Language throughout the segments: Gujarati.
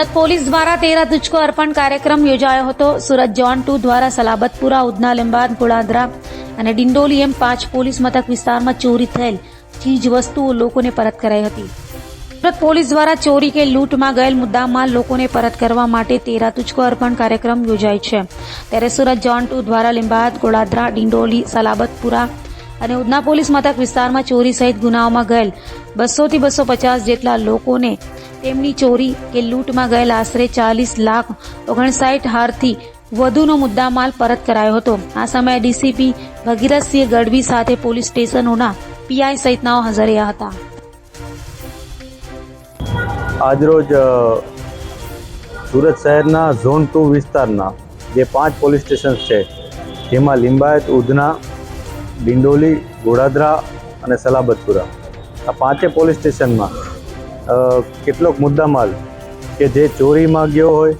સુરત પોલીસ દ્વારા તેરા તુझको અર્પણ કાર્યક્રમ યોજાયો હતો। સુરત ઝોન 2 દ્વારા સલાબતપુરા, ઉધના, લીંબાદ, ગોળાદરા અને ડિંડોલી એમ 5 પોલીસ મથક વિસ્તારમાં ચોરી થયેલ ચીજ વસ્તુઓ લોકોને પરત કરાઈ હતી। સુરત પોલીસ દ્વારા ચોરી કે લૂંટમાં ગયેલ મુદ્દામાલ લોકોને પરત કરવા માટે તેરા તુझको અર્પણ કાર્યક્રમ યોજાય છે। ત્યારે સુરત ઝોન 2 દ્વારા લીંબાદ, ગોળાદરા, ડિંડોલી, સલાબતપુરા અને ઉધના પોલીસ મથક વિસ્તારમાં ચોરી સહિત ગુનાઓમાં ગયેલ 200 થી 250 જેટલા લોકોને તેમની ચોરી કે લૂંટમાં ગયેલ આશરે 40,59,000 થી વધુનો મુદ્દામાલ પરત કરાયો હતો। આ સમયે ડીસીપી ભગીરથસિંહ ગઢવી સાથે પોલીસ સ્ટેશનોના પીઆઈ સહિતનાઓ હાજર રહ્યા હતા। આજરોજ સુરત શહેરના ઝોન 2 વિસ્તારના જે 5 પોલીસ સ્ટેશન છે જેમાં લિંબાયત, ઉધના, ડિંડોલી, ગોળાદરા અને સલાબતપુરા આ 5 પોલીસ સ્ટેશનમાં કેટલોક મુદ્દામાલ કે જે ચોરીમાં ગયો હોય,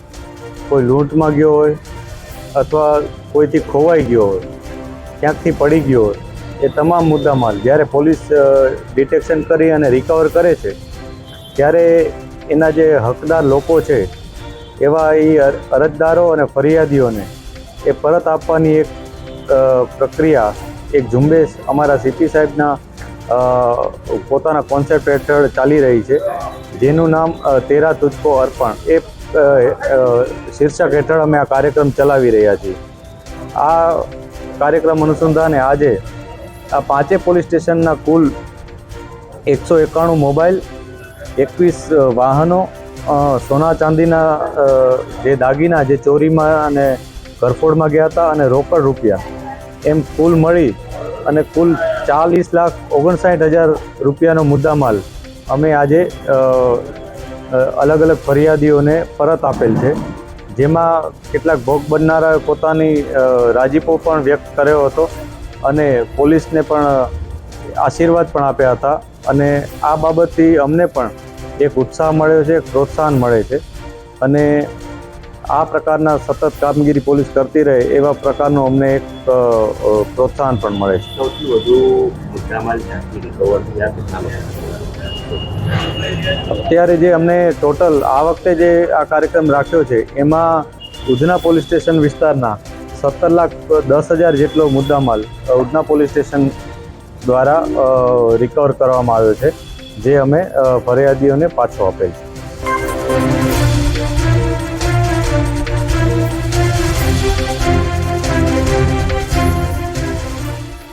કોઈ લૂંટમાં ગયો હોય અથવા કોઈથી ખોવાઈ ગયો હોય, ક્યાંકથી પડી ગયો હોય, એ તમામ મુદ્દામાલ જ્યારે પોલીસ ડિટેક્શન કરી અને રિકવર કરે છે ત્યારે એના જે હકદાર લોકો છે એવા એ અરજદારો અને ફરિયાદીઓને એ પરત આપવાની એક પ્રક્રિયા, એક ઝુંબેશ અમારા સીપી સાહેબના પોતાના કોન્સેપ્ટ હેઠળ ચાલી રહી છે, જેનું નામ તેરા તુझको અર્પણ એ શીર્ષક હેઠળ અમે આ કાર્યક્રમ ચલાવી રહ્યા છીએ। આ કાર્યક્રમ અનુસંધાને આજે આ 5 પોલીસ સ્ટેશનના કુલ 191 મોબાઈલ, 21 વાહનો, સોના ચાંદીના જે દાગીના જે ચોરીમાં અને ઘરફોડમાં ગયા હતા અને રોકડ રૂપિયા એમ કુલ મળી અને કુલ 40,59,000 રૂપિયાનો મુદ્દામાલ અમે આજે અલગ અલગ ફરિયાદીઓને પરત આપેલ છે, જેમાં કેટલાક ભોગ બનનારાએ પોતાની રાજીપો પણ વ્યક્ત કર્યો હતો અને પોલીસને પણ આશીર્વાદ પણ આપ્યા હતા અને આ બાબતથી અમને પણ એક ઉત્સાહ મળ્યો છે, પ્રોત્સાહન મળે છે અને આ પ્રકારના સતત કામગીરી પોલીસ કરતી રહે એવા પ્રકારનું અમને એક પ્રોત્સાહન પણ મળે છે। સૌથી વધુ મુદ્દામાલ ક્યાંથી રિકવર થયા? અત્યારે જે અમને ટોટલ આ વખતે જે આ કાર્યક્રમ રાખ્યો છે એમાં ઉધના પોલીસ સ્ટેશન વિસ્તારના 17,10,000 જેટલો મુદ્દામાલ ઉધના પોલીસ સ્ટેશન દ્વારા રિકવર કરવામાં આવ્યો છે, જે અમે ફરિયાદીઓને પાછો આપેલ છે।